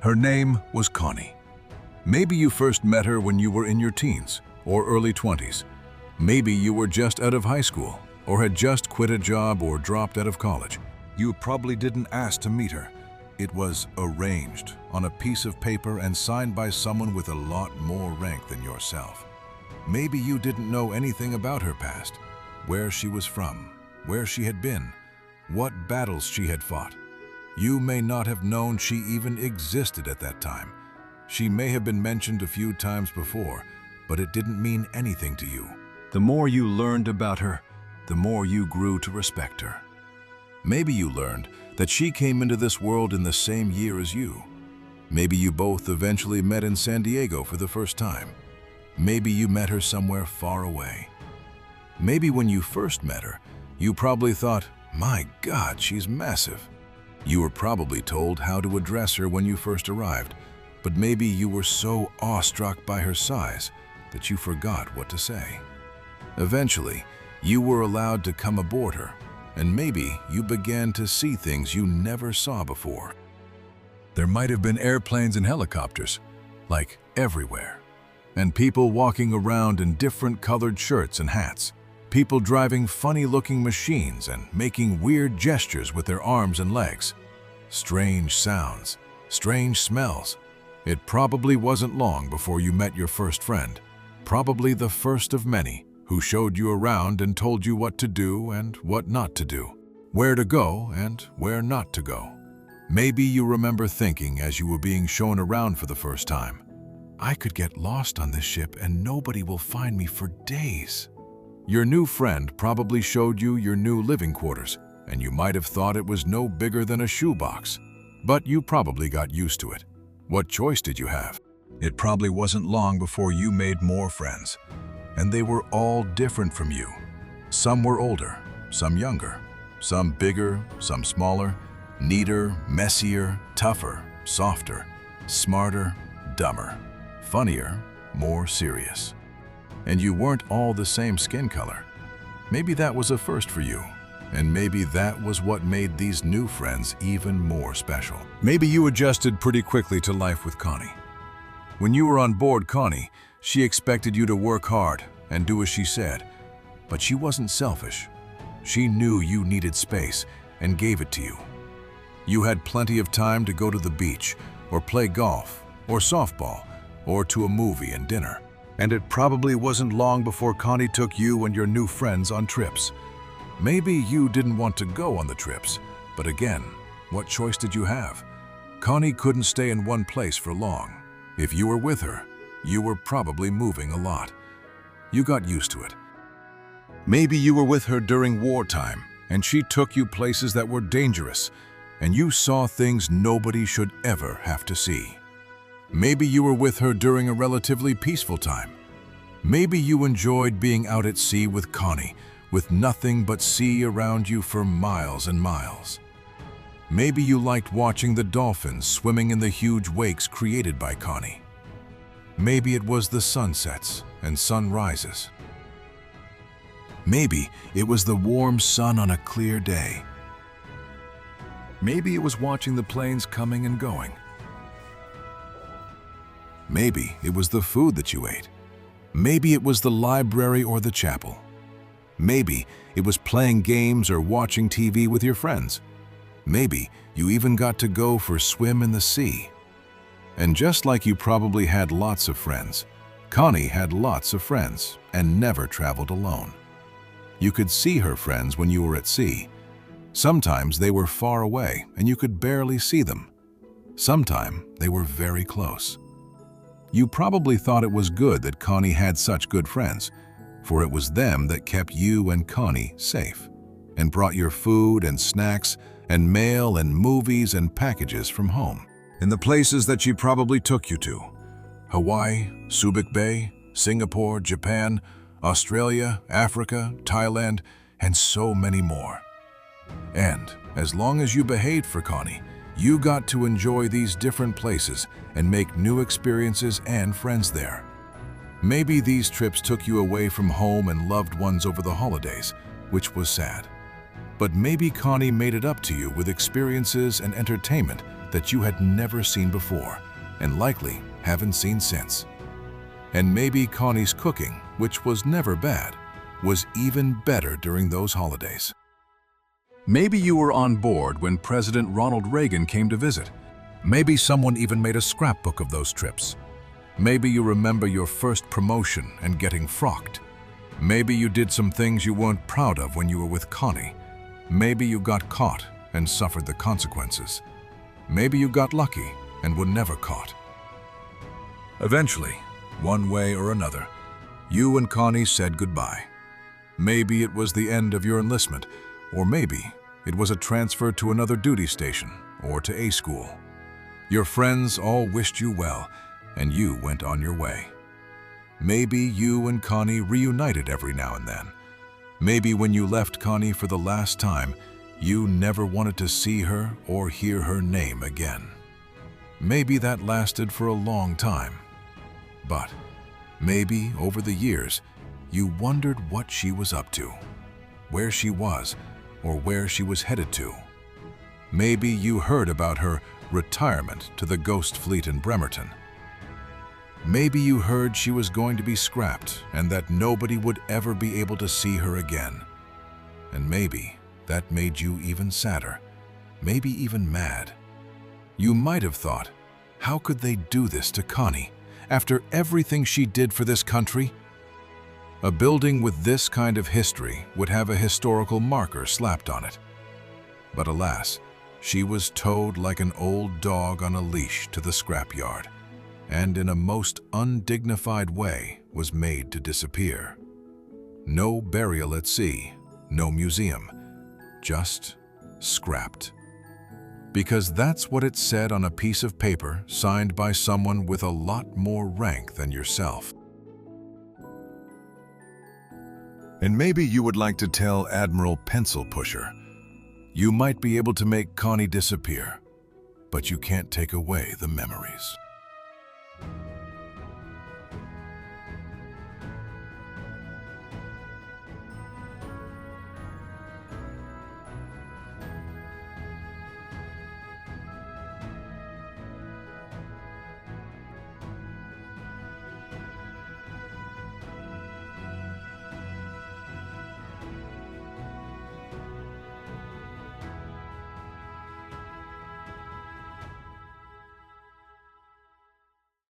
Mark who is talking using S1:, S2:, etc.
S1: Her name was Connie. Maybe you first met her when you were in your teens or early 20s. Maybe you were just out of high school or had just quit a job or dropped out of college. You probably didn't ask to meet her. It was arranged on a piece of paper and signed by someone with a lot more rank than yourself. Maybe you didn't know anything about her past, where she was from, where she had been, what battles she had fought. You may not have known she even existed at that time. She may have been mentioned a few times before, but it didn't mean anything to you. The more you learned about her, the more you grew to respect her. Maybe you learned that she came into this world in the same year as you. Maybe you both eventually met in San Diego for the first time. Maybe you met her somewhere far away. Maybe when you first met her, you probably thought, "My God, she's massive." You were probably told how to address her when you first arrived, but maybe you were so awestruck by her size that you forgot what to say. Eventually, you were allowed to come aboard her, and maybe you began to see things you never saw before. There might have been airplanes and helicopters, like everywhere, and people walking around in different colored shirts and hats, people driving funny-looking machines and making weird gestures with their arms and legs, strange sounds, strange smells. It probably wasn't long before you met your first friend, probably the first of many, who showed you around and told you what to do and what not to do, where to go and where not to go. Maybe you remember thinking as you were being shown around for the first time, "I could get lost on this ship and nobody will find me for days." Your new friend probably showed you your new living quarters, and you might have thought it was no bigger than a shoebox, but you probably got used to it. What choice did you have? It probably wasn't long before you made more friends, and they were all different from you. Some were older, some younger, some bigger, some smaller, neater, messier, tougher, softer, smarter, dumber, funnier, more serious. And you weren't all the same skin color. Maybe that was a first for you, and maybe that was what made these new friends even more special. Maybe you adjusted pretty quickly to life with Connie. When you were on board Connie, she expected you to work hard and do as she said, but she wasn't selfish. She knew you needed space and gave it to you. You had plenty of time to go to the beach, or play golf, or softball, or to a movie and dinner. And it probably wasn't long before Connie took you and your new friends on trips. Maybe you didn't want to go on the trips, but again, what choice did you have? Connie couldn't stay in one place for long. If you were with her, you were probably moving a lot. You got used to it. Maybe you were with her during wartime, and she took you places that were dangerous, and you saw things nobody should ever have to see. Maybe you were with her during a relatively peaceful time. Maybe you enjoyed being out at sea with Connie, with nothing but sea around you for miles and miles. Maybe you liked watching the dolphins swimming in the huge wakes created by Connie. Maybe it was the sunsets and sunrises. Maybe it was the warm sun on a clear day. Maybe it was watching the planes coming and going. Maybe it was the food that you ate. Maybe it was the library or the chapel. Maybe it was playing games or watching TV with your friends. Maybe you even got to go for a swim in the sea. And just like you probably had lots of friends, Connie had lots of friends and never traveled alone. You could see her friends when you were at sea. Sometimes they were far away and you could barely see them. Sometimes they were very close. You probably thought it was good that Connie had such good friends, for it was them that kept you and Connie safe and brought your food and snacks and mail and movies and packages from home. In the places that she probably took you to: Hawaii, Subic Bay, Singapore, Japan, Australia, Africa, Thailand, and so many more. And as long as you behaved for Connie, you got to enjoy these different places and make new experiences and friends there. Maybe these trips took you away from home and loved ones over the holidays, which was sad. But maybe Connie made it up to you with experiences and entertainment that you had never seen before and likely haven't seen since. And maybe Connie's cooking, which was never bad, was even better during those holidays. Maybe you were on board when President Ronald Reagan came to visit. Maybe someone even made a scrapbook of those trips. Maybe you remember your first promotion and getting frocked. Maybe you did some things you weren't proud of when you were with Connie. Maybe you got caught and suffered the consequences. Maybe you got lucky and were never caught. Eventually, one way or another, you and Connie said goodbye. Maybe it was the end of your enlistment, or maybe it was a transfer to another duty station or to A school. Your friends all wished you well, and you went on your way. Maybe you and Connie reunited every now and then. Maybe when you left Connie for the last time, you never wanted to see her or hear her name again. Maybe that lasted for a long time. But maybe over the years, you wondered what she was up to, where she was, or where she was headed to. Maybe you heard about her retirement to the Ghost Fleet in Bremerton. Maybe you heard she was going to be scrapped and that nobody would ever be able to see her again. And maybe that made you even sadder, maybe even mad. You might have thought, how could they do this to Connie after everything she did for this country? A building with this kind of history would have a historical marker slapped on it. But alas, she was towed like an old dog on a leash to the scrapyard, and in a most undignified way was made to disappear. No burial at sea, no museum, just scrapped. Because that's what it said on a piece of paper signed by someone with a lot more rank than yourself. And maybe you would like to tell Admiral Pencil Pusher, you might be able to make Connie disappear, but you can't take away the memories.